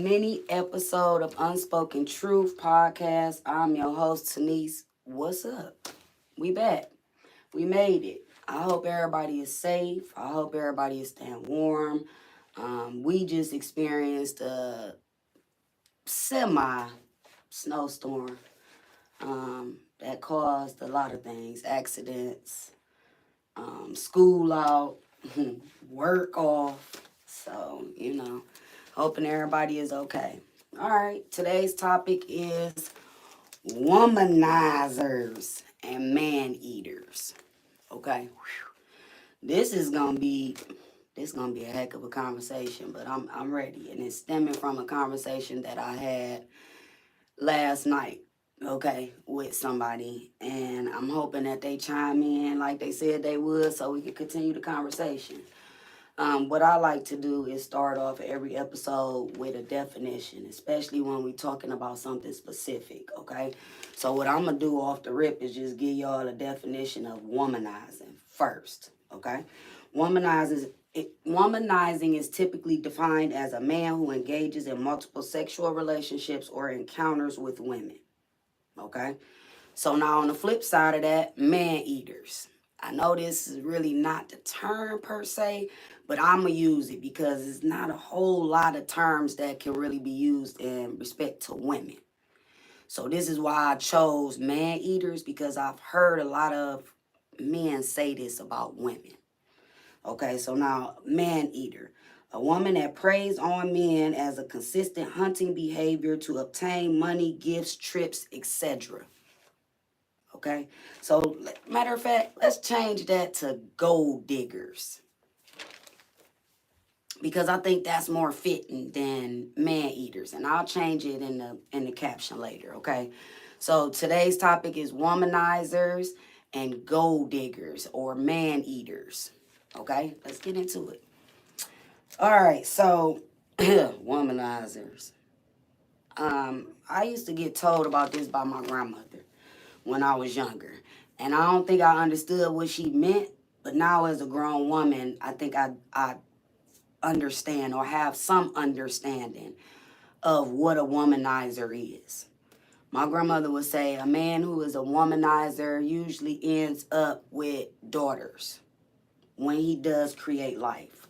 mini episode of Unspoken Truth podcast. I'm your host, Tanise. What's up? We back. We made it. I hope everybody is safe. I hope everybody is staying warm. We just experienced a semi snowstorm that caused a lot of things, accidents, school out, work off. So, hoping everybody is okay. All right, today's topic is womanizers and man eaters. Okay, this is gonna be a heck of a conversation, but I'm ready, and it's stemming from a conversation that I had last night. Okay, with somebody, and I'm hoping that they chime in like they said they would, so we can continue the conversation. What I like to do is start off every episode with a definition, especially when we're talking about something specific, okay? So what I'm going to do off the rip is just give y'all a definition of womanizing first, okay? Womanizing is typically defined as a man who engages in multiple sexual relationships or encounters with women, okay? So now on the flip side of that, man eaters. I know this is really not the term per se, but I'm going to use it because it's not a whole lot of terms that can really be used in respect to women. So this is why I chose man eaters, because I've heard a lot of men say this about women. Okay, so now man eater. A woman that preys on men as a consistent hunting behavior to obtain money, gifts, trips, etc. Okay, so matter of fact, let's change that to gold diggers, because I think that's more fitting than man eaters, and I'll change it in the caption later. Okay, so today's topic is womanizers and gold diggers or man eaters. Okay, let's get into it. All right, so womanizers. I used to get told about this by my grandmother when I was younger. And I don't think I understood what she meant, but now as a grown woman, I think I understand or have some understanding of what a womanizer is. My grandmother would say a man who is a womanizer usually ends up with daughters when he does create life.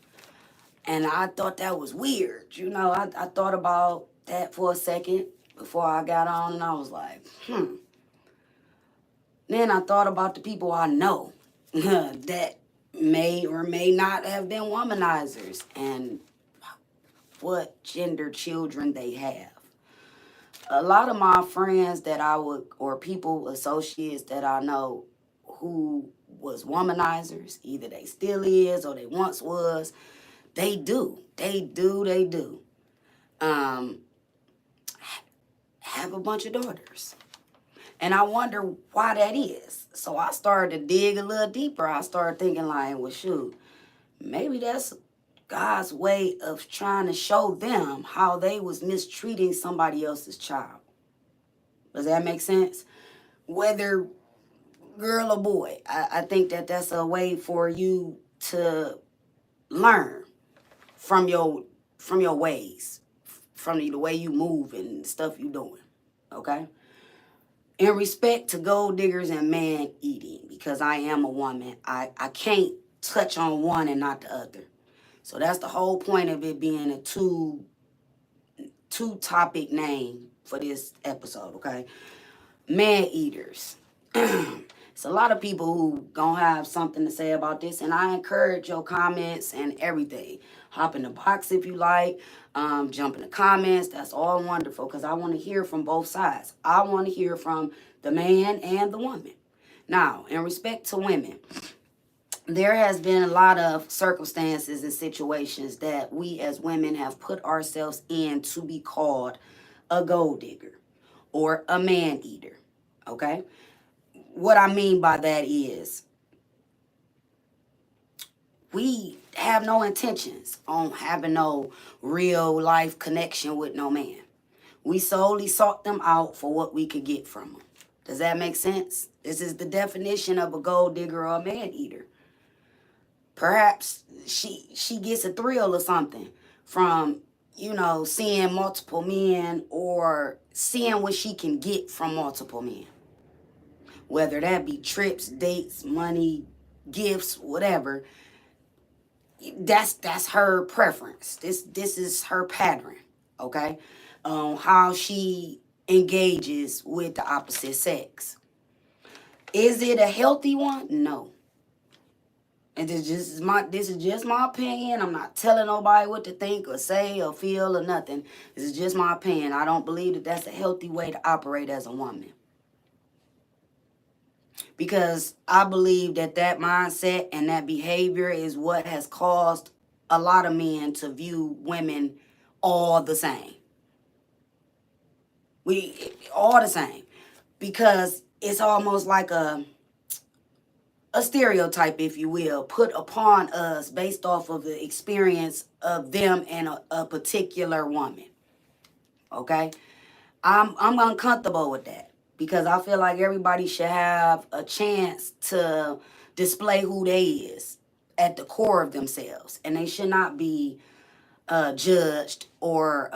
And I thought that was weird. I thought about that for a second before I got on, and I was like, Then I thought about the people I know that may or may not have been womanizers and what gender children they have. A lot of my friends that or people, associates that I know who was womanizers, either they still is or they once was, they do. Um, have a bunch of daughters. And I wonder why that is. So I started to dig a little deeper. I started thinking like, well, shoot, maybe that's God's way of trying to show them how they was mistreating somebody else's child. Does that make sense? Whether girl or boy, I think that's a way for you to learn from your ways, from the way you move and stuff you doing. Okay? In respect to gold diggers and man eating, because I am a woman, I can't touch on one and not the other. So that's the whole point of it being a two topic name for this episode, okay? Man eaters. It's a lot of people who gonna have something to say about this, and I encourage your comments and everything. Hop in the box if you like. Jump in the comments. That's all wonderful, because I want to hear from both sides. I want to hear from the man and the woman. Now, in respect to women, there has been a lot of circumstances and situations that we as women have put ourselves in to be called a gold digger or a man eater. Okay? What I mean by that is we have no intentions on having no real life connection with no man. We solely sought them out for what we could get from them. Does that make sense? This is the definition of a gold digger or a man eater. Perhaps she gets a thrill or something from seeing multiple men or seeing what she can get from multiple men. Whether that be trips, dates, money, gifts, whatever. That's her preference. This is her pattern, okay? How she engages with the opposite sex. Is it a healthy one? No. And this is just my opinion. I'm not telling nobody what to think or say or feel or nothing. This is just my opinion. I don't believe that that's a healthy way to operate as a woman. Because I believe that mindset and that behavior is what has caused a lot of men to view women all the same. All the same. Because it's almost like a stereotype, if you will, put upon us based off of the experience of them and a particular woman. Okay? I'm uncomfortable with that because I feel like everybody should have a chance to display who they is at the core of themselves, and they should not be judged or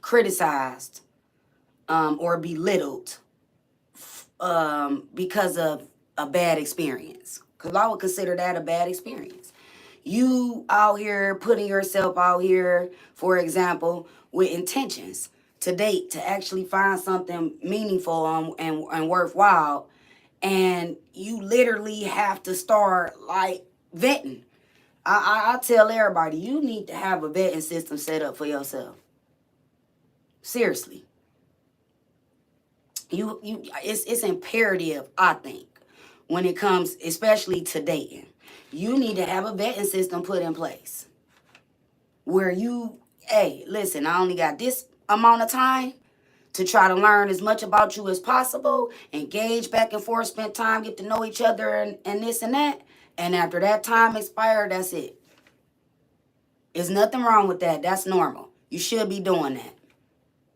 criticized or belittled because of a bad experience. Because I would consider that a bad experience. You out here putting yourself out here, for example, with intentions to date, to actually find something meaningful and worthwhile, and you literally have to start like vetting. I tell everybody, you need to have a vetting system set up for yourself. Seriously. It's imperative, I think, when it comes especially to dating. You need to have a vetting system put in place where hey, listen, I only got this amount of time to try to learn as much about you as possible, engage back and forth, spend time, get to know each other and this and that. And after that time expired, that's it. There's nothing wrong with that. That's normal. You should be doing that.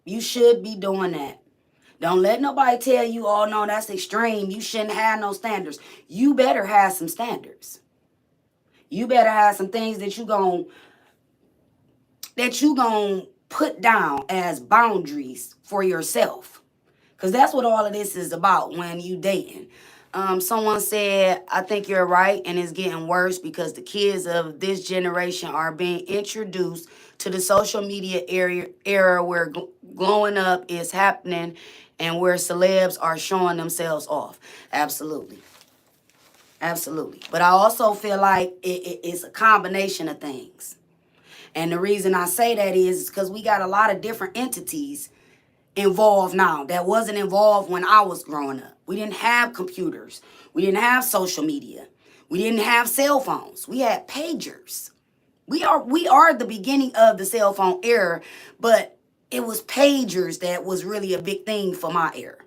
You should be doing that. Don't let nobody tell you, oh, no, that's extreme. You shouldn't have no standards. You better have some standards. You better have some things that you gon' put down as boundaries for yourself. Because that's what all of this is about when you dating. Someone said, I think you're right, and it's getting worse because the kids of this generation are being introduced to the social media era where glowing up is happening and where celebs are showing themselves off. Absolutely. Absolutely. But I also feel like it's a combination of things. And the reason I say that is because we got a lot of different entities involved now that wasn't involved when I was growing up. We didn't have computers. We didn't have social media. We didn't have cell phones. We had pagers. We are the beginning of the cell phone era, but it was pagers that was really a big thing for my era.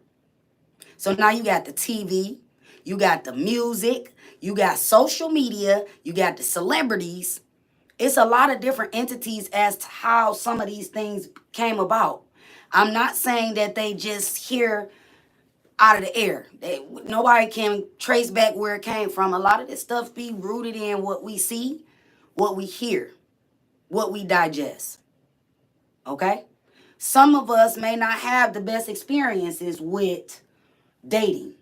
So now you got the TV, you got the music, you got social media, you got the celebrities. It's a lot of different entities as to how some of these things came about. I'm not saying that they just here out of the air. Nobody can trace back where it came from. A lot of this stuff be rooted in what we see, what we hear, what we digest. Okay? Some of us may not have the best experiences with dating.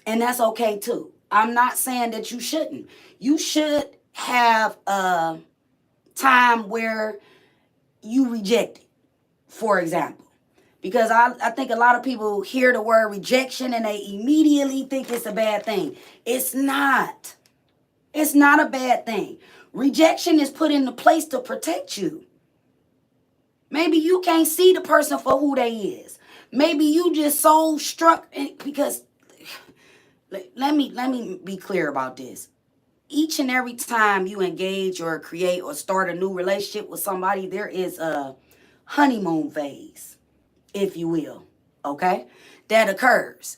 And that's okay too. I'm not saying that you shouldn't. You should have a time where you reject it, for example. Because I think a lot of people hear the word rejection and they immediately think it's a bad thing. It's not. It's not a bad thing. Rejection is put into place to protect you. Maybe you can't see the person for who they is. Maybe you just so struck because let me be clear about this. Each and every time you engage or create or start a new relationship with somebody, there is a honeymoon phase, if you will, okay, that occurs.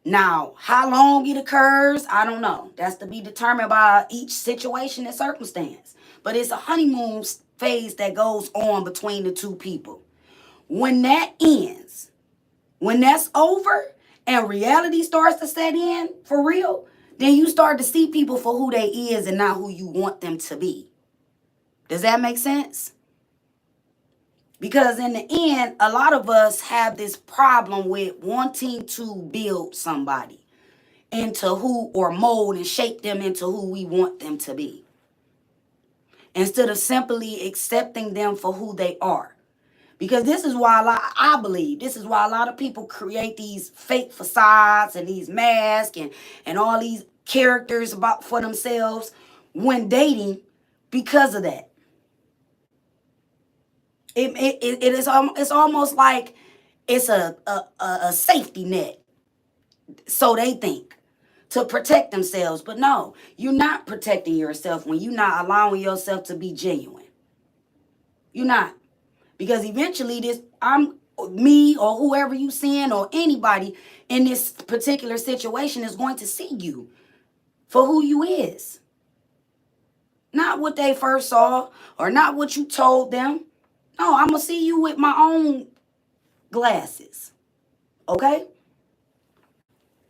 Now, how long it occurs, I don't know. That's to be determined by each situation and circumstance. But it's a honeymoon phase that goes on between the two people. When that ends, when that's over and reality starts to set in for real, then you start to see people for who they is and not who you want them to be. Does that make sense? Because in the end, a lot of us have this problem with wanting to build somebody into who, or mold and shape them into who we want them to be, instead of simply accepting them for who they are. Because this is why I believe, this is why a lot of people create these fake facades and these masks and all these characters about for themselves when dating, because of that. It's almost like it's a safety net, so they think, to protect themselves. But no, you're not protecting yourself when you're not allowing yourself to be genuine. You're not. Because eventually me or whoever you seeing or anybody in this particular situation is going to see you for who you is. Not what they first saw or not what you told them. No, I'm going to see you with my own glasses. Okay?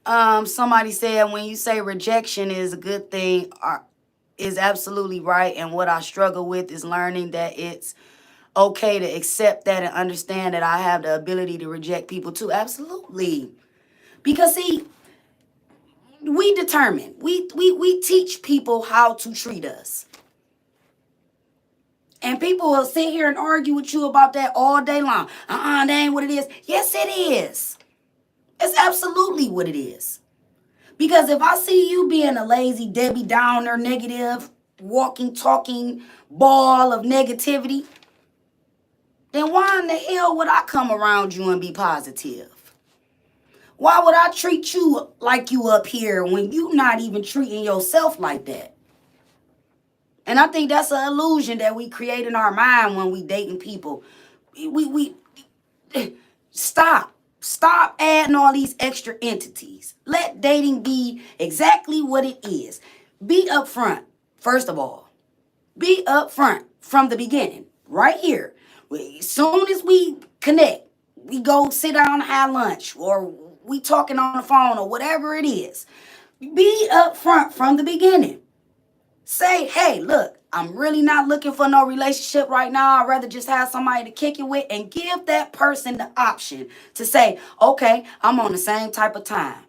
Somebody said when you say rejection is a good thing, is absolutely right. And what I struggle with is learning that it's okay to accept that and understand that I have the ability to reject people too. Absolutely. Because see, we determine, we teach people how to treat us. And people will sit here and argue with you about that all day long. That ain't what it is. Yes, it is. It's absolutely what it is. Because if I see you being a lazy Debbie Downer, negative, walking, talking ball of negativity, then why in the hell would I come around you and be positive? Why would I treat you like you up here when you not even treating yourself like that? And I think that's an illusion that we create in our mind when we dating people. We stop. Stop adding all these extra entities. Let dating be exactly what it is. Be upfront, first of all. Be upfront from the beginning, right here. As soon as we connect, we go sit down and have lunch, or we talking on the phone, or whatever it is. Be upfront from the beginning. Say, hey, look, I'm really not looking for no relationship right now. I'd rather just have somebody to kick it with, and give that person the option to say, okay, I'm on the same type of time.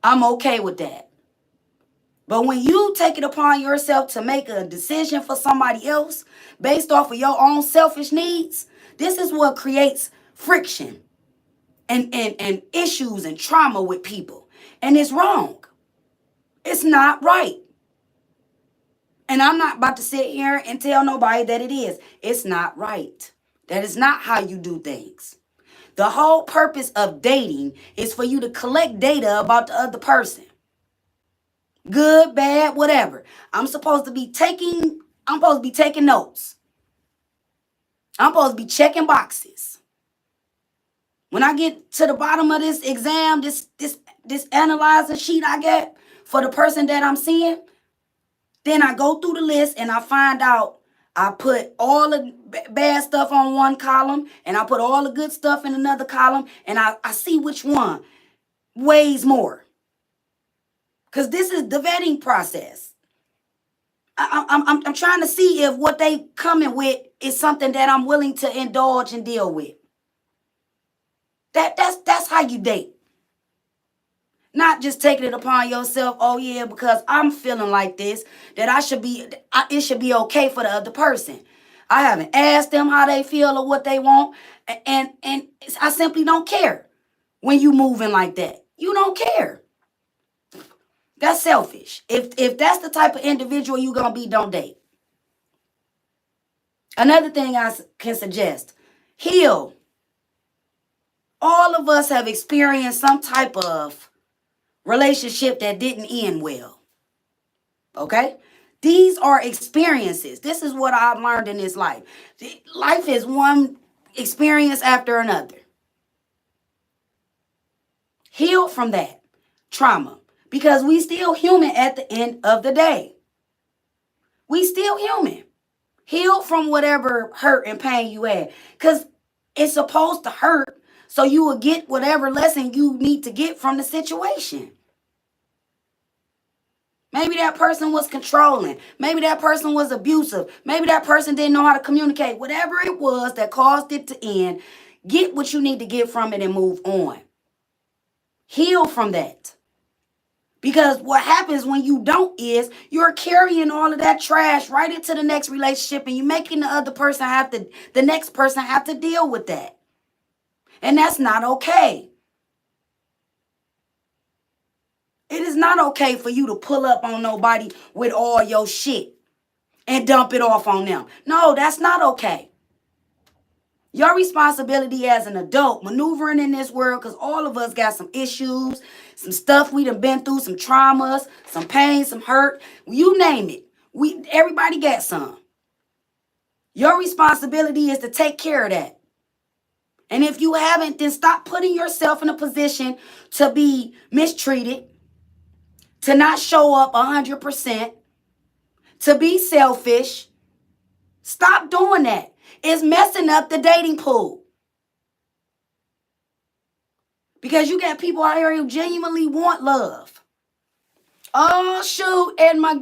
I'm okay with that. But when you take it upon yourself to make a decision for somebody else based off of your own selfish needs, this is what creates friction and issues and trauma with people. And it's wrong. It's not right. And I'm not about to sit here and tell nobody that it is. It's not right. That is not how you do things. The whole purpose of dating is for you to collect data about the other person. Good, bad, whatever. I'm supposed to be taking notes. I'm supposed to be checking boxes. When I get to the bottom of this exam, this analyzer sheet I get for the person that I'm seeing, then I go through the list and I find out I put all the bad stuff on one column and I put all the good stuff in another column, and I see which one weighs more. Because this is the vetting process. I'm trying to see if what they coming with is something that I'm willing to indulge and deal with. That's how you date. Not just taking it upon yourself, oh yeah, because I'm feeling like this, that it should be okay for the other person. I haven't asked them how they feel or what they want, and I simply don't care when you moving like that. You don't care. That's selfish. If that's the type of individual you're gonna be, don't date. Another thing I can suggest, heal. All of us have experienced some type of relationship that didn't end well. Okay? These are experiences. This is what I've learned in this life. Life is one experience after another. Heal from that trauma, because we still human at the end of the day. We still human. Heal from whatever hurt and pain you had, because it's supposed to hurt so you will get whatever lesson you need to get from the situation. Maybe that person was controlling. Maybe that person was abusive. Maybe that person didn't know how to communicate. Whatever it was that caused it to end, get what you need to get from it and move on. Heal from that. Because what happens when you don't is you're carrying all of that trash right into the next relationship, and you're making the next person have to deal with that. And that's not okay. It is not okay for you to pull up on nobody with all your shit and dump it off on them. No, that's not okay. Your responsibility as an adult maneuvering in this world, because all of us got some issues, some stuff we done been through, some traumas, some pain, some hurt, you name it. Everybody got some. Your responsibility is to take care of that. And if you haven't, then stop putting yourself in a position to be mistreated, to not show up 100%, to be selfish. Stop doing that. It's messing up the dating pool. Because you got people out here who genuinely want love. Oh, shoot. And my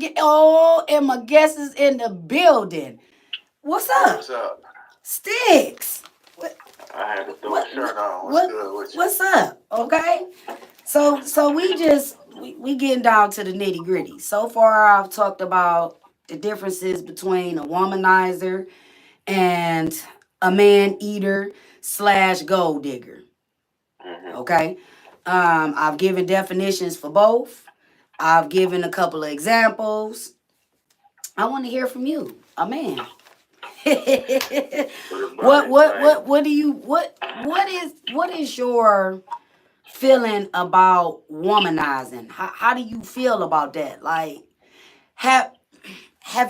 guest is in the building. What's up? What's up? Stix. I had to throw a shirt on. What's good with you? What's up? Okay. So we getting down to the nitty gritty. So far I've talked about the differences between a womanizer and a man eater / gold digger. Mm-hmm. Okay. I've given definitions for both. I've given a couple of examples. I want to hear from you, a man. What is your feeling about womanizing? How do you feel about that? Like, have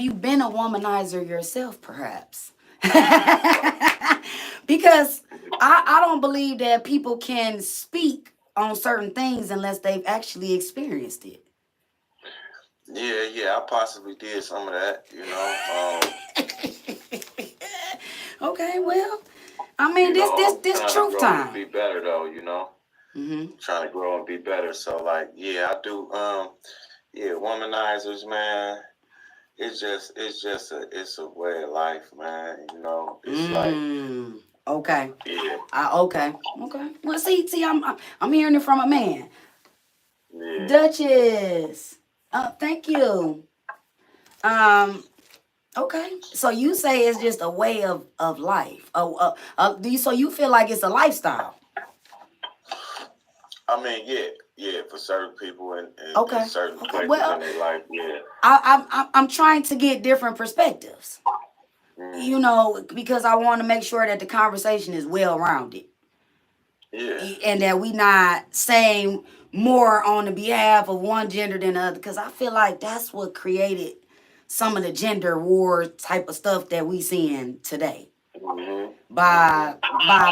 you been a womanizer yourself, perhaps? Because I don't believe that people can speak on certain things unless they've actually experienced it. Yeah, I possibly did some of that, Okay, well, I mean, this truth time. Be better though, Mm-hmm. Trying to grow and be better. So like, yeah, I do. Womanizers, man. It's a way of life, man. It's like. Okay. Yeah. Okay. Well, see, I'm hearing it from a man. Yeah. Duchess. Thank you. Okay. So you say it's just a way of life. So you feel like it's a lifestyle? I mean, yeah, for certain people and certain places in their life, yeah. I'm trying to get different perspectives. Because I want to make sure that the conversation is well-rounded. Yeah. And that we not saying more on the behalf of one gender than the other. Because I feel like that's what created some of the gender war type of stuff that we seeing today. Mm-hmm. By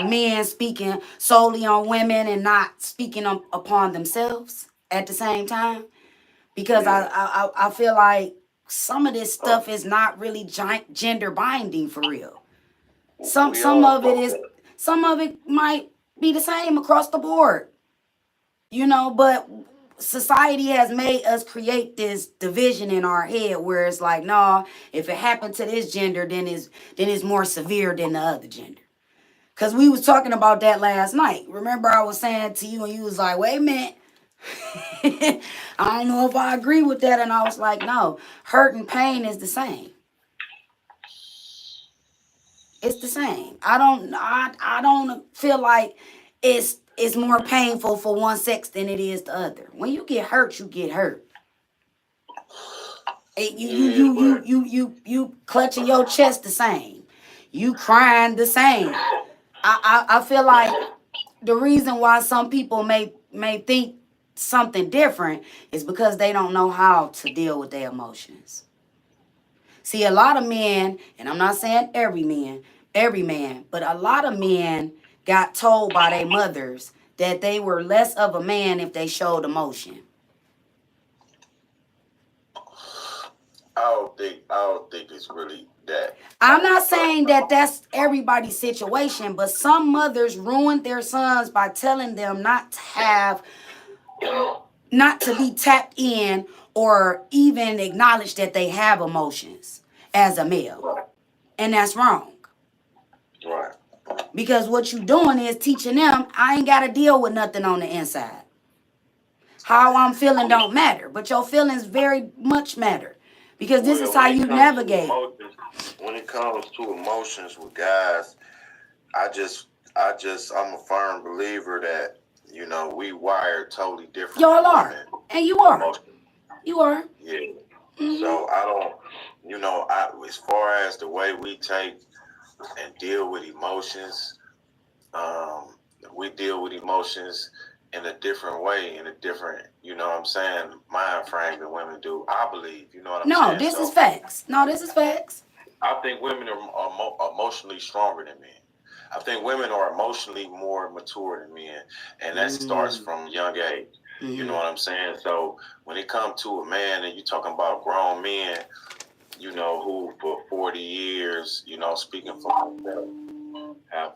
men speaking solely on women and not speaking upon themselves at the same time. Because I feel like some of this stuff is not really gender binding for real. Some of it might be the same across the board. But society has made us create this division in our head where it's like, no, if it happened to this gender, then it's more severe than the other gender. Because we was talking about that last night. Remember I was saying to you and you was like, wait a minute. I don't know if I agree with that. And I was like, no, hurt and pain is the same. It's the same. I don't feel like it's more painful for one sex than it is the other. When you get hurt, you get hurt. You clutching your chest the same. You crying the same. I feel like the reason why some people may think something different is because they don't know how to deal with their emotions. See, a lot of men, and I'm not saying every man, but a lot of men got told by their mothers that they were less of a man if they showed emotion. I don't think it's really that. I'm not saying that that's everybody's situation, but some mothers ruined their sons by telling them not not to be tapped in or even acknowledge that they have emotions as a male. Right. And that's wrong. Right. Because what you doing is teaching them I ain't got to deal with nothing on the inside. How I'm feeling don't matter, but your feelings very much matter. Because this is how you navigate. When it comes to emotions with guys, I'm a firm believer that, you know, we wired totally different. Y'all are. And you are. You are. Yeah. Mm-hmm. So I don't, you know, as far as the way we take and deal with emotions, we deal with emotions in a different way, in a different, you know what I'm saying, mind frame than women do. I believe, you know what I'm saying? No, this is facts. No, this is facts. I think women are emotionally stronger than men. I think women are emotionally more mature than men, and that starts from a young age. You know what I'm saying? So when it comes to a man and you're talking about grown men, you know, who for 40 years, you know, speaking for myself, have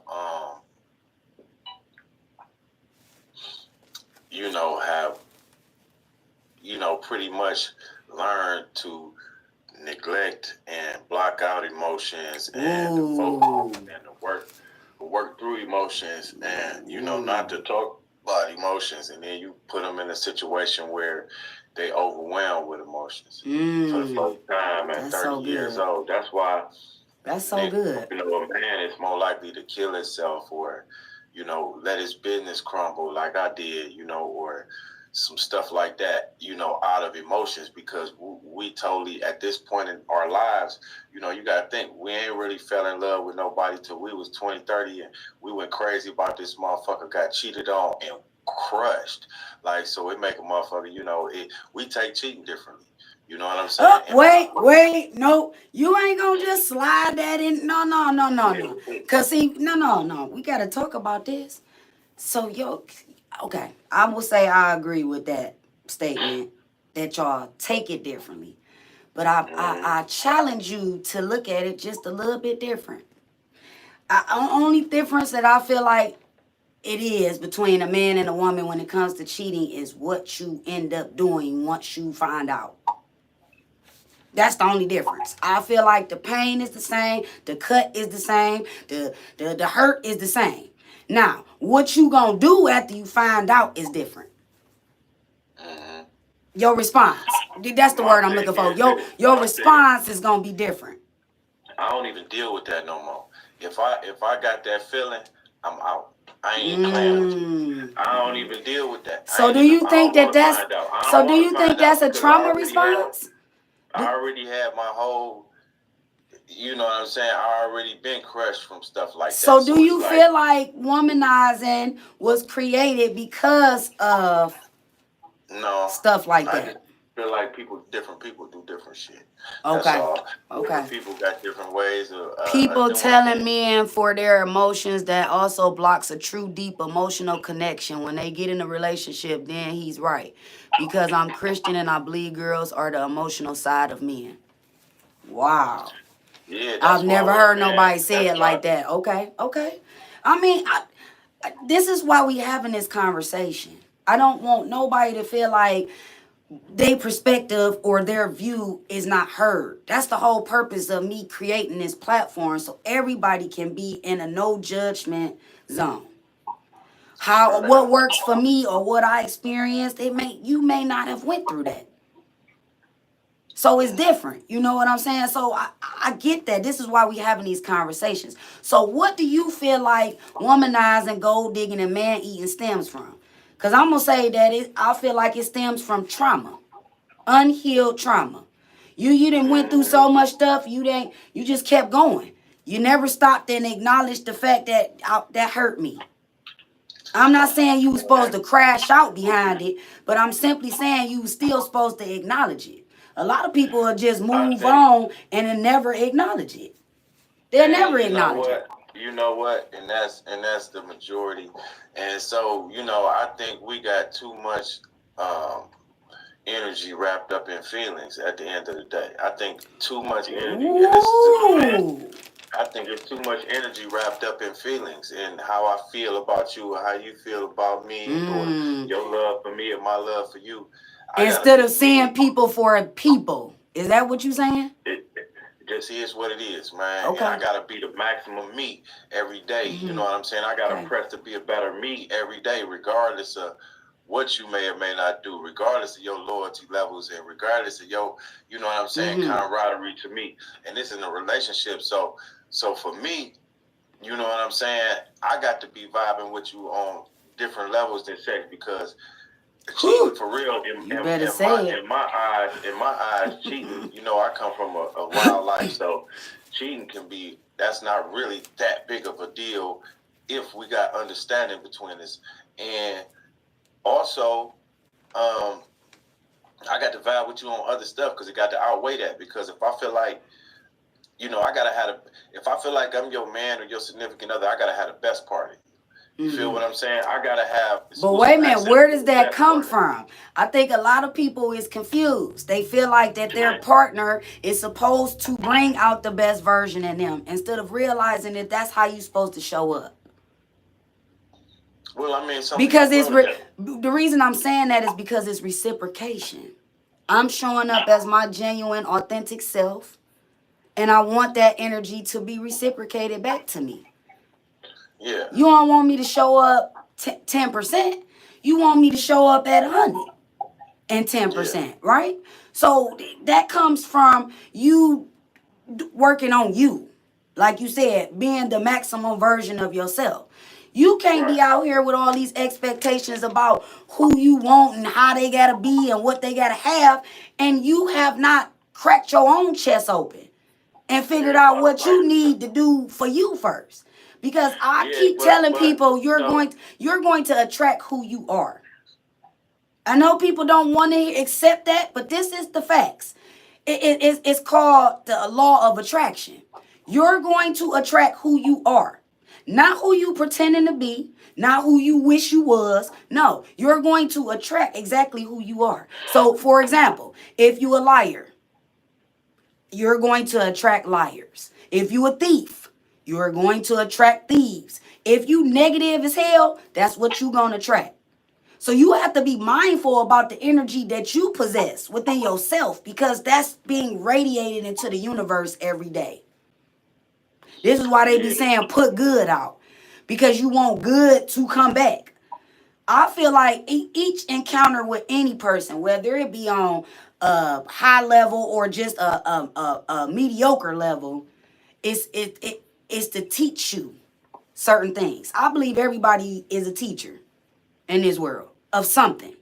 pretty much learned to neglect and block out emotions and to focus and to work through emotions and, you know, not to talk about emotions, and then you put them in a situation where they overwhelmed with emotions for the first time at 30 years old. That's why good. You know, a man is more likely to kill himself or, you know, let his business crumble like I did, you know, or some stuff like that, you know, out of emotions, because we totally, at this point in our lives, you know, you got to think, we ain't really fell in love with nobody till we was 20, 30, and we went crazy about this motherfucker, got cheated on and crushed. Like, so it make a motherfucker, you know, we take cheating differently. You know what I'm saying? Wait, no, you ain't gonna just slide that in. No. Cause see, no, we gotta talk about this. So okay, I will say I agree with that statement that y'all take it differently, but I challenge you to look at it just a little bit different. Only difference that I feel like it is between a man and a woman when it comes to cheating is what you end up doing once you find out. That's the only difference. I feel like the pain is the same, the cut is the same, the hurt is the same. Now, what you gonna do after you find out is different. Your response. That's the word I'm looking for. Your response is gonna be different. I don't even deal with that no more. If I got that feeling, I'm out. I ain't playing with you. I don't even deal with that. So do you think that's a trauma response? I already had my whole, you know what I'm saying, I already been crushed from stuff like that. So do you feel like womanizing was created because of stuff like that? I just feel like different people do different shit. Okay. That's all. Okay. People got different ways of people telling men for their emotions, that also blocks a true deep emotional connection. When they get in a relationship, then he's right. Because I'm Christian and I believe girls are the emotional side of men. Wow. Yeah, I've never heard nobody say it like that. Okay. I mean, this is why we having this conversation. I don't want nobody to feel like their perspective or their view is not heard. That's the whole purpose of me creating this platform, so everybody can be in a no judgment zone. What works for me or what I experienced, you may not have went through that. So it's different. You know what I'm saying? So I get that. This is why we having these conversations. So what do you feel like womanizing, gold digging, and man eating stems from? Because I'm going to say that I feel like it stems from trauma. Unhealed trauma. You done went through so much stuff, you just kept going. You never stopped and acknowledged the fact that that hurt me. I'm not saying you were supposed to crash out behind it, but I'm simply saying you were still supposed to acknowledge it. A lot of people will just move on and then never acknowledge it. They'll never acknowledge it. You know what? And that's the majority. And so, you know, I think we got too much energy wrapped up in feelings at the end of the day. I think too much energy. And this is I think there's too much energy wrapped up in feelings and how I feel about you or how you feel about me or your love for me or my love for you. Instead of seeing people for people. Is that what you saying? It just is what it is, man. Okay. And I gotta be the maximum me every day. You know what I'm saying? I gotta press to be a better me every day, regardless of what you may or may not do, regardless of your loyalty levels and regardless of your, you know what I'm saying, camaraderie to me. And this is a relationship. So for me, you know what I'm saying, I got to be vibing with you on different levels than sex because cheating for real in my eyes, cheating, you know, I come from a wild life, so cheating that's not really that big of a deal if we got understanding between us. And also, I got to vibe with you on other stuff because it got to outweigh that. Because if I feel like, you know, if I feel like I'm your man or your significant other, I gotta have the best part of you. You feel what I'm saying? I gotta have. But wait a minute, where does that come from? I think a lot of people is confused. They feel like that their partner is supposed to bring out the best version in them instead of realizing that that's how you're supposed to show up. Well, I mean, because the reason I'm saying that is because it's reciprocation. I'm showing up as my genuine, authentic self, and I want that energy to be reciprocated back to me. Yeah. You don't want me to show up 10%. You want me to show up at 110%, right? So that comes from you working on you. Like you said, being the maximum version of yourself. You can't be out here with all these expectations about who you want and how they gotta be and what they gotta have, and you have not cracked your own chest open and figured out what you need to do for you first. Because I keep telling people you're going to attract who you are. I know people don't want to accept that, but this is the facts. It's called the law of attraction. You're going to attract who you are. Not who you pretending to be, not who you wish you was. No, you're going to attract exactly who you are. So, for example, if you a liar, you're going to attract liars. If you a thief, you're going to attract thieves. If you negative as hell, that's what you're going to attract. So you have to be mindful about the energy that you possess within yourself because that's being radiated into the universe every day. This is why they be saying put good out, because you want good to come back. I feel like each encounter with any person, whether it be on a high level or just a mediocre level, it's to teach you certain things. I believe everybody is a teacher in this world of something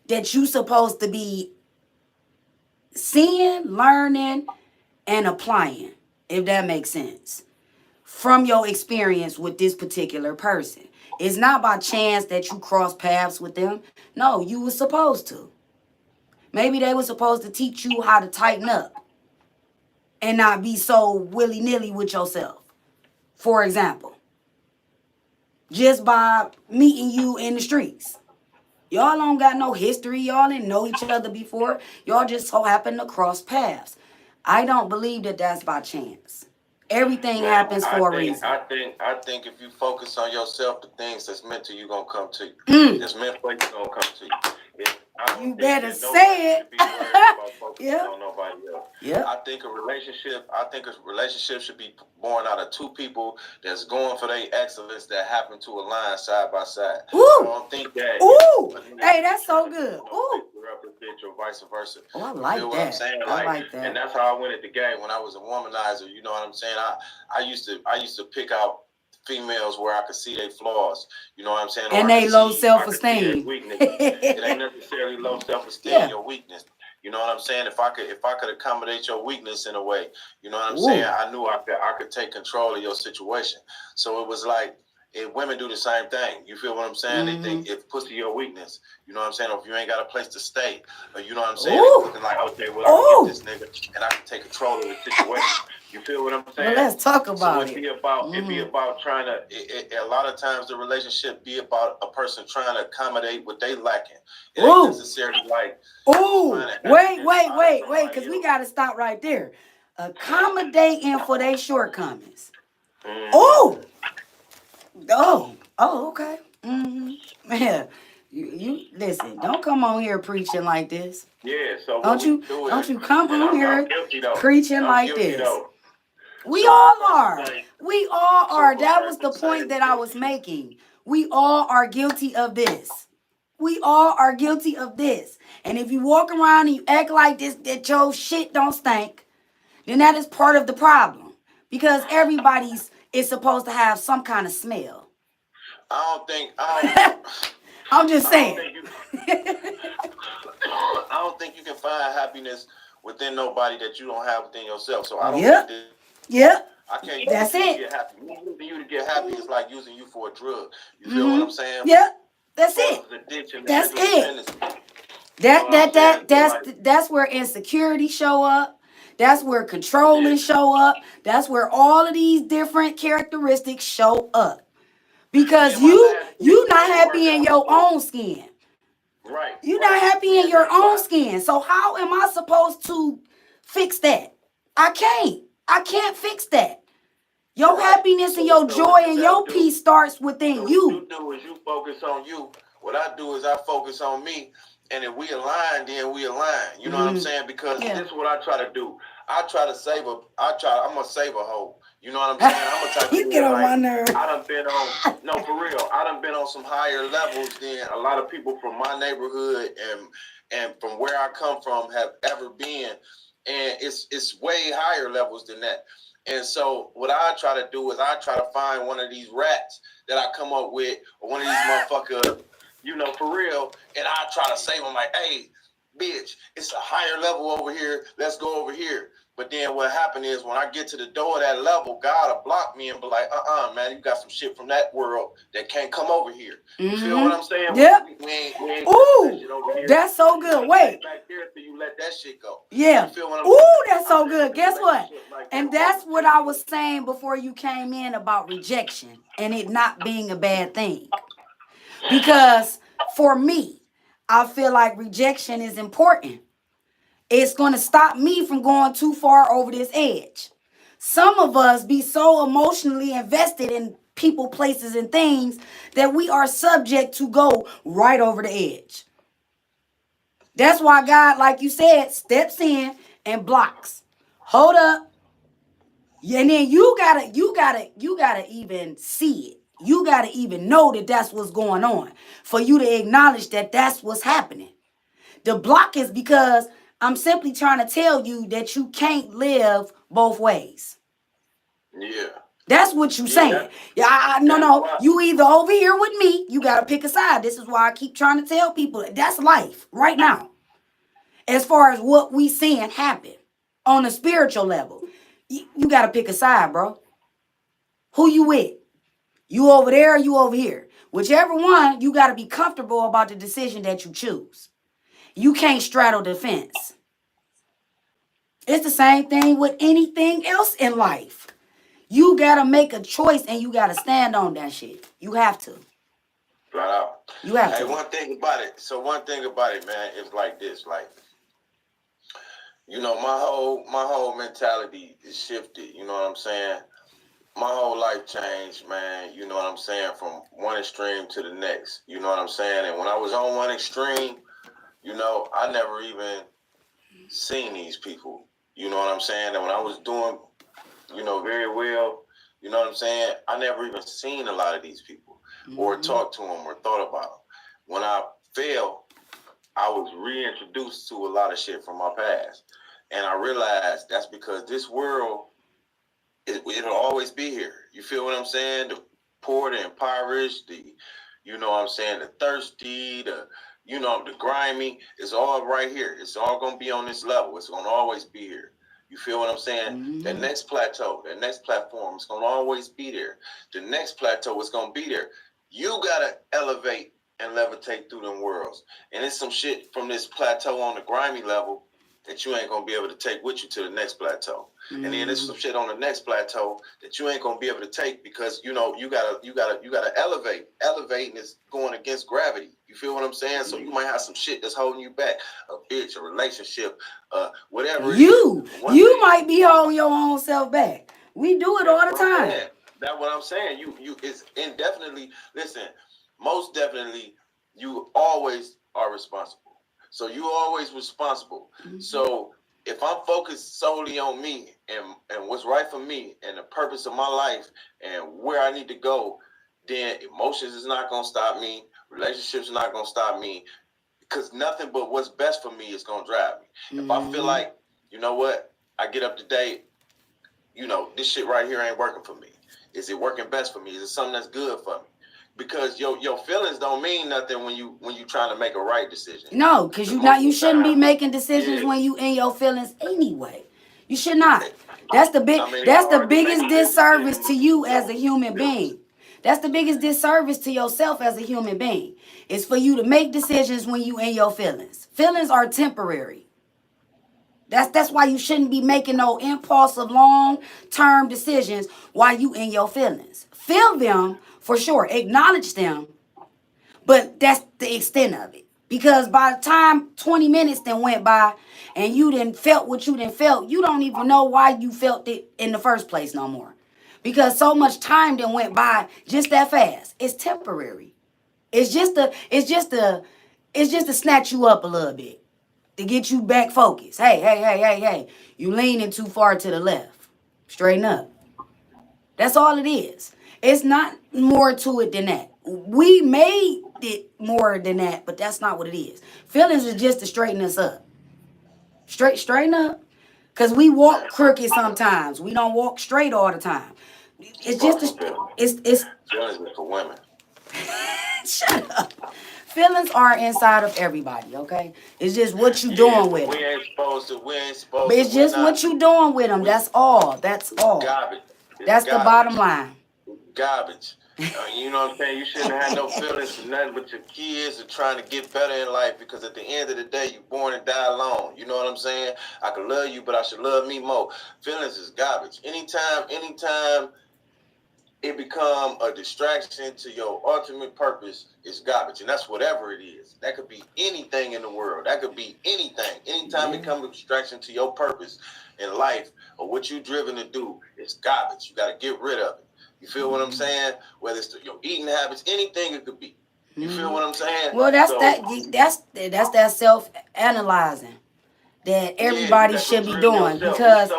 that you supposed to be seeing, learning, and applying, if that makes sense, from your experience with this particular person. It's not by chance that you cross paths with them. No, you were supposed to. Maybe they were supposed to teach you how to tighten up and not be so willy-nilly with yourself. For example, just by meeting you in the streets. Y'all don't got no history. Y'all didn't know each other before. Y'all just so happen to cross paths. I don't believe that that's by chance. Everything happens for a reason. I think if you focus on yourself, the things that's meant to you gonna come to you. That's meant for you gonna come to you. You better say it. Yeah. On nobody else. Yeah. I think a relationship should be born out of two people that's going for their excellence that happen to align side by side. Ooh. I don't think that. Ooh. Hey, that's so good. Ooh. Or vice versa. Oh, I like that. What I'm saying? I like that. And that's how I went at the game when I was a womanizer. You know what I'm saying? I used to pick out females where I could see their flaws. You know what I'm saying? And they low self-esteem. It ain't necessarily low self-esteem, your weakness. You know what I'm saying? If I could accommodate your weakness in a way, you know what I'm saying? I knew I could take control of your situation. So it was like, if women do the same thing, you feel what I'm saying? They think if pussy your weakness, you know what I'm saying? Or if you ain't got a place to stay, or you know what I'm saying? They looking like, okay, well, I can get this nigga and I can take control of the situation. You feel what I'm saying? Well, let's talk about it. It be about trying to. A lot of times the relationship be about a person trying to accommodate what they lacking. It ain't necessarily like. Ooh, wait, because we got to stop right there. accommodating for their shortcomings. Mm-hmm. Okay. Yeah. You listen, don't come on here preaching like this. Yeah, so Don't you come on here preaching like this. We all are. We all are. That was the point that I was making. We all are guilty of this. We all are guilty of this. And if you walk around and you act like this, that your shit don't stink, then that is part of the problem. Because everybody's is supposed to have some kind of smell. I'm just saying. I don't think you can find happiness within nobody that you don't have within yourself. So I don't think I can't That's it. Get happy. Using you to get happy is like using you for a drug. You feel what I'm saying? Yeah, that's it. That's it. That's where insecurity show up. That's where controlling show up. That's where all of these different characteristics show up. Because you not happy in your own skin. Right. You're not happy in your own skin. So how am I supposed to fix that? I can't fix that. Your happiness and your joy and your peace starts within you. What you do is you focus on you. What I do is I focus on me. And if we align, then we align. You know what I'm saying? Because this is what I try to do. I'm gonna save a hoe. You know what I'm saying? I'm a type of you get on my nerve. I done been on for real. I done been on some higher levels than a lot of people from my neighborhood and from where I come from have ever been. And it's way higher levels than that. And so what I try to do is I try to find one of these rats that I come up with, or one of these motherfuckers, for real, and I try to save them like, hey, bitch, it's a higher level over here. Let's go over here. But then what happened is when I get to the door of that level, God will block me and be like, man, you got some shit from that world that can't come over here. You feel what I'm saying? Yep. We ain't Ooh, that's so good. Wait. Back there till you let that shit go. Yeah. You feel what I'm Ooh, saying? that's so good. Guess what? And that's what I was saying before you came in about rejection and it not being a bad thing. Because for me, I feel like rejection is important. It's going to stop me from going too far over this edge. Some of us be so emotionally invested in people, places, and things that we are subject to go right over the edge. That's why God, like you said, steps in and blocks. Hold up. And then you gotta even see it. You gotta even know that that's what's going on for you to acknowledge that that's what's happening. The block is because I'm simply trying to tell you that you can't live both ways. Yeah. That's what you're saying. No. You either over here with me, you got to pick a side. This is why I keep trying to tell people that's life right now. As far as what we seeing happen on a spiritual level, you got to pick a side, bro. Who you with? You over there or you over here? Whichever one, you got to be comfortable about the decision that you choose. You can't straddle the fence. It's the same thing with anything else in life. You got to make a choice and you got to stand on that shit. You have to. Flat out. You have to. One thing about it, man, is like this. Like, my whole mentality is shifted. You know what I'm saying? My whole life changed, man. You know what I'm saying? From one extreme to the next. You know what I'm saying? And when I was on one extreme, I never even seen these people. You know what I'm saying? And when I was doing, very well, you know what I'm saying? I never even seen a lot of these people or talked to them or thought about them. When I fell, I was reintroduced to a lot of shit from my past. And I realized that's because this world, it'll always be here. You feel what I'm saying? The poor, the impoverished, the thirsty, the grimy, it's all right here. It's all going to be on this level. It's going to always be here. You feel what I'm saying? The next plateau, the next platform, it's going to always be there. The next plateau is going to be there. You got to elevate and levitate through them worlds. And it's some shit from this plateau on the grimy level that you ain't gonna be able to take with you to the next plateau. And then there's some shit on the next plateau that you ain't gonna be able to take because you gotta elevate. Elevating is going against gravity. You feel what I'm saying? So you might have some shit that's holding you back. A bitch, a relationship, whatever. You might be holding your own self back. We do it all the time. That's what I'm saying. You it's indefinitely. Listen, most definitely, you always are responsible. So you always responsible. So if I'm focused solely on me and what's right for me and the purpose of my life and where I need to go, then emotions is not gonna stop me. Relationships are not gonna stop me. Because nothing but what's best for me is gonna drive me. If I feel like, you know what, I get up today, this shit right here ain't working for me. Is it working best for me? Is it something that's good for me? Because your feelings don't mean nothing when you trying to make a right decision. No, because you shouldn't be making decisions when you in your feelings anyway. You should not. That's the biggest disservice to you as a human being. That's the biggest disservice to yourself as a human being. It's for you to make decisions when you in your feelings. Feelings are temporary. That's why you shouldn't be making no impulsive long-term decisions while you in your feelings. Feel them for sure. Acknowledge them. But that's the extent of it. Because by the time 20 minutes then went by and you didn't felt what you didn't felt, you don't even know why you felt it in the first place no more. Because so much time then went by just that fast. It's temporary. It's just to snatch you up a little bit. To get you back focused. Hey. You leaning too far to the left. Straighten up. That's all it is. It's not more to it than that. We made it more than that, but that's not what it is. Feelings is just to straighten us up. Straighten up. Because we walk crooked sometimes. We don't walk straight all the time. It's just it's feelings for women. Shut up. Feelings are inside of everybody, okay? It's just what you doing with them. We ain't supposed to. But it's just what you doing with them. That's all. Garbage. That's the bottom line. Garbage. You know what I'm saying? You shouldn't have no feelings for nothing but your kids are trying to get better in life because at the end of the day, you're born and die alone. You know what I'm saying? I can love you, but I should love me more. Feelings is garbage. Anytime it become a distraction to your ultimate purpose, it's garbage. And that's whatever it is. That could be anything in the world. That could be anything. Anytime it becomes a distraction to your purpose in life or what you're driven to do, it's garbage. You got to get rid of it. You feel what I'm saying? Whether it's your eating habits, anything it could be. You feel what I'm saying? Well, that's that self-analyzing that everybody should be doing because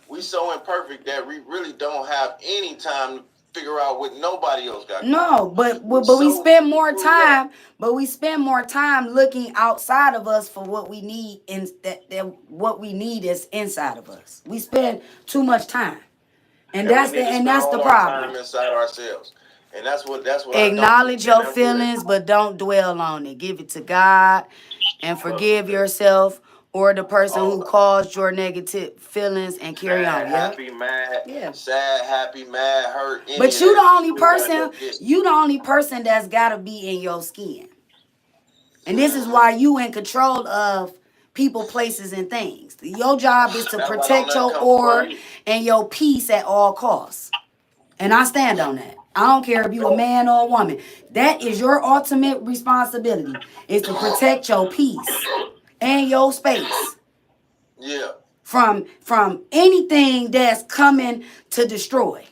we so imperfect that we really don't have any time to figure out what nobody else got. No, but we spend more time. But we spend more time looking outside of us for what we need, and that what we need is inside of us. We spend too much time, and that's the problem. Time inside ourselves. And that's what acknowledge your feelings, but don't dwell on it. Give it to God and forgive yourself or the person who caused your negative feelings and carry on. Happy, mad, sad, happy, mad, hurt. But you the only person that's gotta be in your skin. And this is why you in control of people, places, and things. Your job is to protect your aura and your peace at all costs. And I stand on that. I don't care if you're a man or a woman. That is your ultimate responsibility, is to protect your peace and your space. Yeah. From anything that's coming to destroy.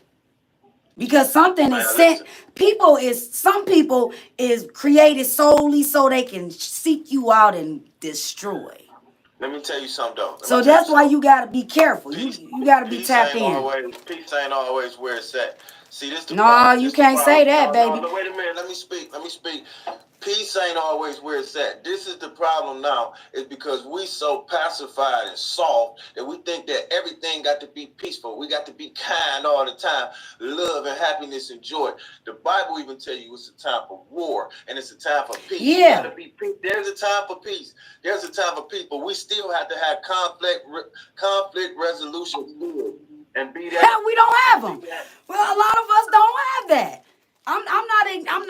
Because something is sent. Some people is created solely so they can seek you out and destroy. Let me tell you something though. So that's why you gotta be careful. You gotta be tapped in. Peace ain't always where it's at. See, this the problem. No, you can't say that, baby. No, wait a minute. Let me speak. Peace ain't always where it's at. This is the problem now, is because we so pacified and soft that we think that everything got to be peaceful. We got to be kind all the time. Love and happiness and joy. The Bible even tell you it's a time for war and it's a time for peace. Yeah. Gotta be peace. There's a time for peace. There's a time for peace, but we still have to have conflict resolution and be that. We don't have them. Well, a lot of us don't have that. I'm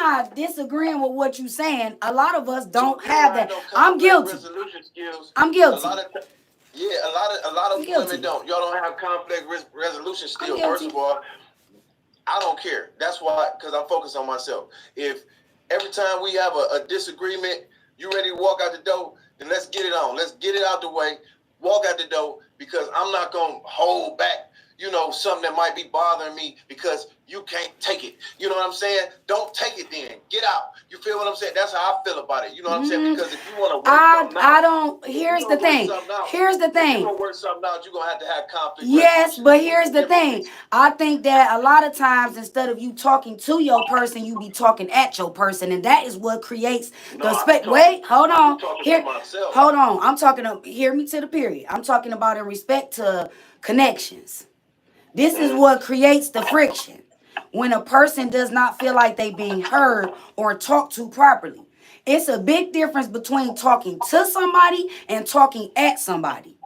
not disagreeing with what you're saying. A lot of us don't So have that. no I'm guilty. resolution skills. I'm guilty. A lot of women don't. Y'all don't have conflict resolution skills. First of all, I don't care. That's why, because I'm focused on myself. If every time we have a disagreement, you ready to walk out the door, then let's get it on. Let's get it out the way. Walk out the door, because I'm not going to hold back, something that might be bothering me because you can't take it. You know what I'm saying? Don't take it then. Get out. You feel what I'm saying? That's how I feel about it. You know what I'm saying? Because if you want to work something out, I don't. Here's the thing. Here's the thing. If you're going to work something out, you're going to have conflict. Yes, but here's the thing. I think that a lot of times, instead of you talking to your person, you be talking at your person. And that is what creates the space. Wait, hold on. Hold on. I'm talking, hear me to the period. I'm talking about in respect to connections. This is what creates the friction. When a person does not feel like they being heard or talked to properly. It's a big difference between talking to somebody and talking at somebody.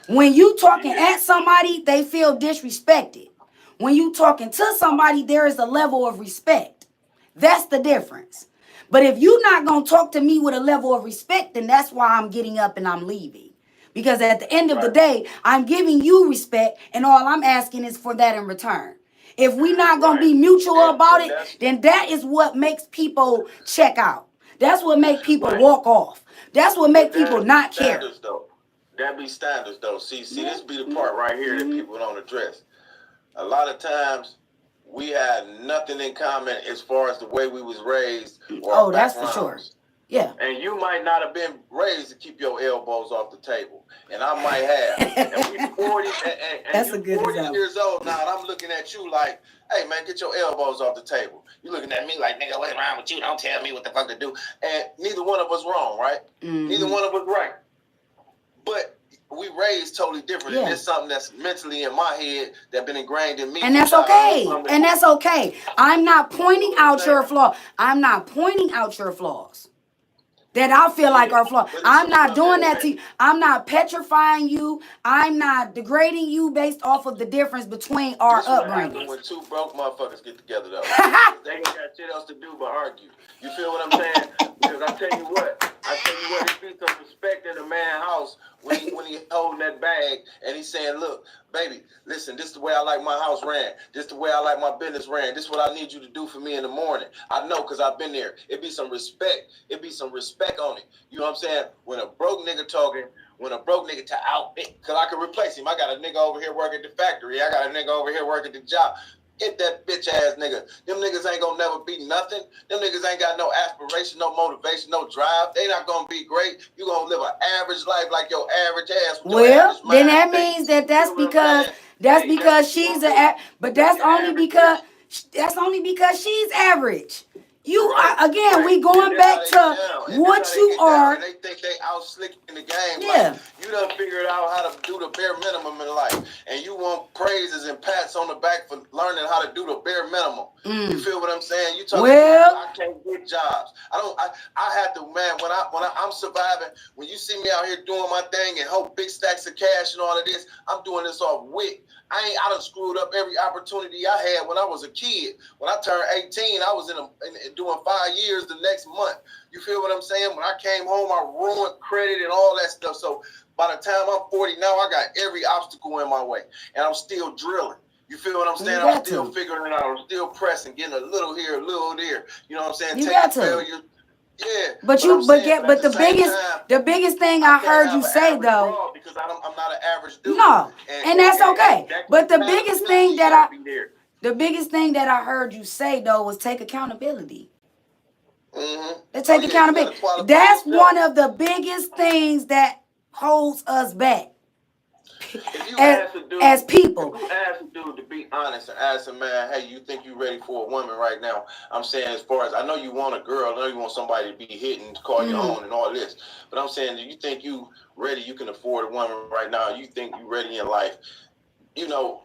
When you talking at somebody, they feel disrespected. When you talking to somebody, there is a level of respect. That's the difference. But if you're not going to talk to me with a level of respect, then that's why I'm getting up and I'm leaving. Because at the end of the day, I'm giving you respect, and all I'm asking is for that in return. If we're not going to be mutual about it, then that is what makes people check out. That's what makes people walk off. That's what makes people not care. That be standards, though. See, this be the part right here that people don't address. A lot of times, we had nothing in common as far as the way we was raised. Or that's for sure. Yeah. And you might not have been raised to keep your elbows off the table. And I might have. And we 40, and that's you a good 40 example. years old now, and I'm looking at you like, hey, man, get your elbows off the table. You looking at me like, nigga, what's wrong with you? Don't tell me what the fuck to do. And neither one of us wrong, right? Mm-hmm. Neither one of us right. But we raised totally different. And it's something that's mentally in my head that been ingrained in me. And that's okay. And that's okay. I'm not pointing out your flaw. I'm not pointing out your flaws that I feel like are flaws. I'm not doing that to you. I'm not petrifying you. I'm not degrading you based off of the difference between our upbringing. When two broke motherfuckers get together, though, they ain't got shit else to do but argue. You feel what I'm saying? Because I tell you what, there be some respect in a man's house when he holding that bag and he's saying, look, baby, listen, this is the way I like my house ran. This is the way I like my business ran. This is what I need you to do for me in the morning. I know, because I've been there. It be some respect. It be some respect on it. You know what I'm saying? When a broke nigga talking, to out, because I can replace him. I got a nigga over here working at the factory. I got a nigga over here working at the job. Get that bitch ass nigga. Them niggas ain't gonna never be nothing. Them niggas ain't got no aspiration, no motivation, no drive. They not gonna be great. You gonna live an average life like your average ass. Well, then that means that's because she's but that's only because she's average. You are, again, we going back to what you are. And they think they out slick in the game. Yeah. Like, you done figured out how to do the bare minimum in life. And you want praises and pats on the back for learning how to do the bare minimum. You feel what I'm saying? You talking I can't get jobs. I had to, man, when I'm surviving, when you see me out here doing my thing and hold big stacks of cash and all of this, I'm doing this off wit. I done screwed up every opportunity I had when I was a kid. When I turned 18, I was doing 5 years the next month. You feel what I'm saying? When I came home, I ruined credit and all that stuff. So by the time I'm 40 now, I got every obstacle in my way. And I'm still drilling. You feel what I'm saying? I'm still figuring it out. I'm still pressing, getting a little here, a little there. You know what I'm saying? Taking failure. Yeah, but the biggest thing I heard you say though, because I'm not an average dude. No, and that's okay. But the biggest thing that I heard you say though was take accountability. Take accountability. That's one of the biggest things that holds us back. As people. If you ask a dude to be honest and ask a man, hey, you think you ready for a woman right now? I'm saying, as far as, I know you want a girl, I know you want somebody to be hitting, to call your own and all this, but I'm saying, do you think you ready, you can afford a woman right now, you think you ready in life? You know,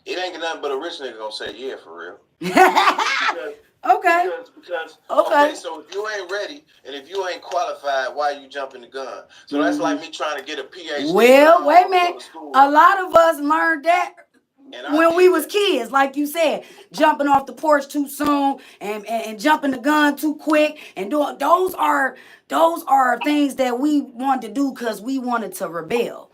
it ain't nothing but a rich nigga gonna say, yeah, for real. Okay, so if you ain't ready and if you ain't qualified, why you jumping the gun? So that's like me trying to get a PhD. Well, wait a minute. A lot of us learned that when we was kids, like you said, jumping off the porch too soon and jumping the gun too quick and doing those are things that we wanted to do because we wanted to rebel,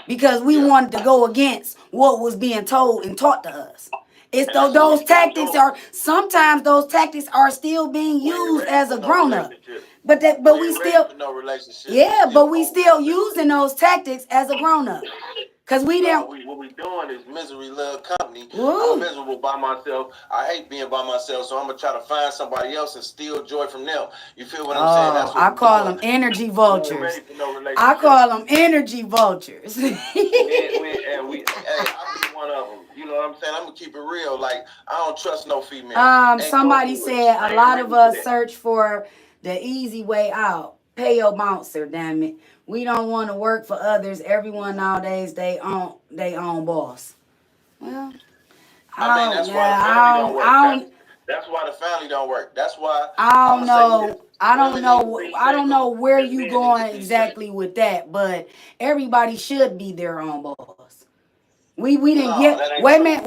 because we wanted to go against what was being told and taught to us. It's those tactics are sometimes those tactics are still being used as a grown up. But we still but we still using those tactics as a grown up. Cause we didn't. What we doing is misery love company. I'm miserable by myself. I hate being by myself, so I'm gonna try to find somebody else and steal joy from them. You feel what I'm saying? That's what I call them energy vultures. I call them energy vultures. Hey, I'm one of them. You know what I'm saying? I'm gonna keep it real. Like, I don't trust no female. Somebody said a lot of us search for the easy way out. Pay your bouncer, damn it. We don't want to work for others. Everyone nowadays, they own boss. Well, I think that's why the family don't work. That's why the family don't work. That's why I don't know. I don't know where you going exactly with that, but everybody should be their own boss. We didn't get. Wait a minute.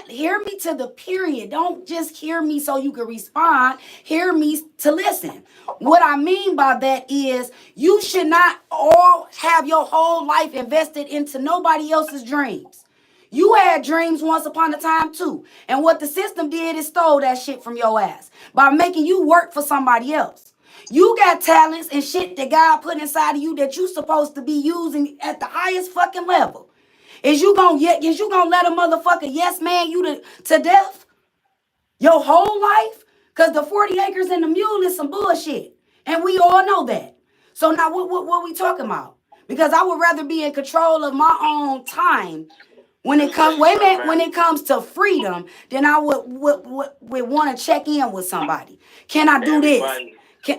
Hear me to the period. Don't just hear me so you can respond. Hear me to listen. What I mean by that is you should not all have your whole life invested into nobody else's dreams. You had dreams once upon a time too. And what the system did is stole that shit from your ass by making you work for somebody else. You got talents and shit that God put inside of you that you supposed to be using at the highest fucking level. Is you gonna let a motherfucker yes man you to death? Your whole life? Because the 40 acres and the mule is some bullshit. And we all know that. So now what we talking about? Because I would rather be in control of my own time when it comes to freedom, then I would want to check in with somebody. Can I do this?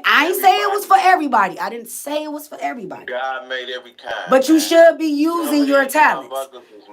I ain't say it was for everybody. I didn't say it was for everybody. God made every kind. But you should be using your talents.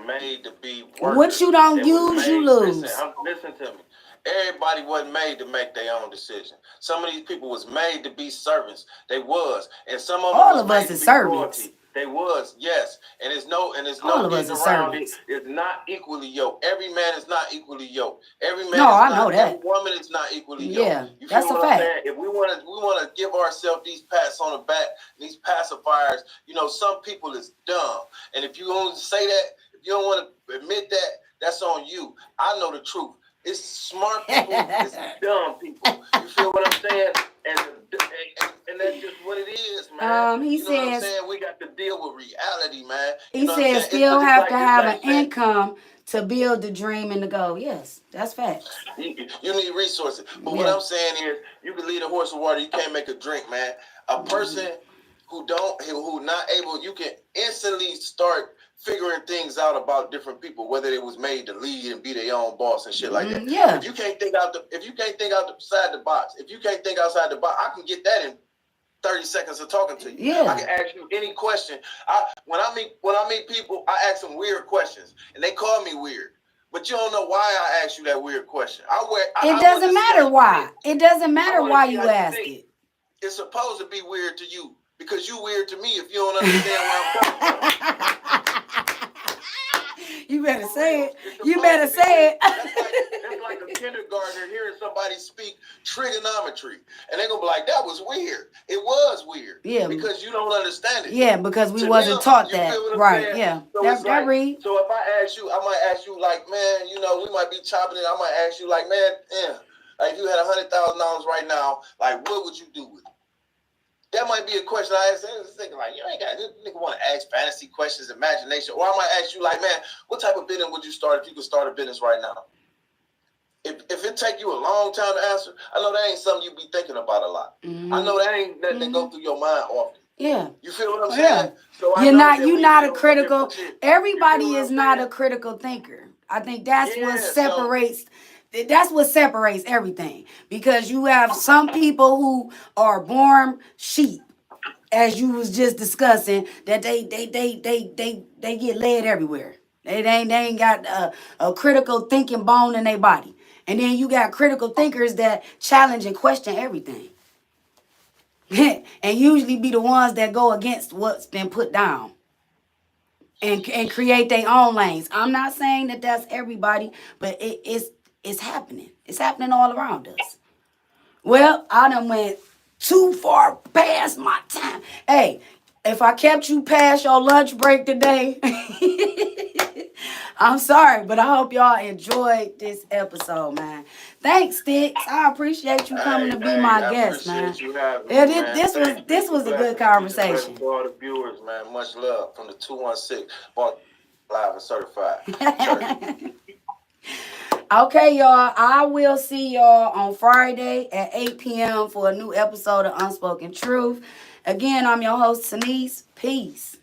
Made to be what you don't use, you lose. Listen to me. Everybody wasn't made to make their own decision. Some of these people was made to be servants. They was. And some of them all of us is servants. Royalty. They was, yes. And it's no all of us is servants. It's not equally yoked. Every man is not equally yoked. Every man I know that. Every woman is not equally yoked. Yeah, that's a fact. If we wanna give ourselves these pats on the back, these pacifiers, some people is dumb. And if you don't say that, if you don't want to admit that, that's on you. I know the truth. It's smart people, it's dumb people. You feel what I'm saying? And that's just what it is, man. He says, what I'm saying? We got to deal with reality, man. He says still have to have an income to build the dream and the goal. Yes, that's facts. You need resources. But what I'm saying is, you can lead a horse to water, you can't make a drink, man. A person who not able, you can instantly start figuring things out about different people, whether they was made to lead and be their own boss and shit like that. Yeah. If you can't think outside the box, if you can't think outside the box, I can get that in 30 seconds of talking to you. Yeah. I can ask you any question. When I meet people, I ask them weird questions, and they call me weird. But you don't know why I asked you that weird question. It doesn't matter why. It doesn't matter why you ask it. It's supposed to be weird to you because you weird to me if you don't understand where I'm coming from. You better say it. You better say it. It's like a kindergartner hearing somebody speak trigonometry. And they're going to be like, that was weird. It was weird. Yeah. Because you don't understand it. Yeah, because we wasn't taught that. Right, saying? yeah. So That's that read. So if I ask you, I might ask you like, man, we might be chopping it. I might ask you like, man, like if you had $100,000 right now, like what would you do with it? That might be a question I ask. I was thinking like, you ain't got this nigga want to ask fantasy questions, imagination. Or I might ask you like, man, what type of business would you start if you could start a business right now? If it take you a long time to answer, I know that ain't something you be thinking about a lot. I know that ain't nothing that go through your mind often. Yeah. You feel what I'm saying? So you're not a critical. Everybody is not a critical thinker. I think that's what separates. That's what separates everything, because you have some people who are born sheep, as you was just discussing, that they get led everywhere. They ain't got a critical thinking bone in their body, and then you got critical thinkers that challenge and question everything, and usually be the ones that go against what's been put down. and create their own lanes. I'm not saying that that's everybody, but it's happening. It's happening all around us. Well, I done went too far past my time. Hey, if I kept you past your lunch break today, I'm sorry, but I hope y'all enjoyed this episode, man. Thanks, Stix. I appreciate you coming to be my guest, man. I appreciate you having Yeah, me, man. this was a good conversation. For all the viewers, man. Much love from the 216, Boston Live and Certified Church. Okay, y'all. I will see y'all on Friday at 8 p.m. for a new episode of Unspoken Truth. Again, I'm your host, Denise. Peace.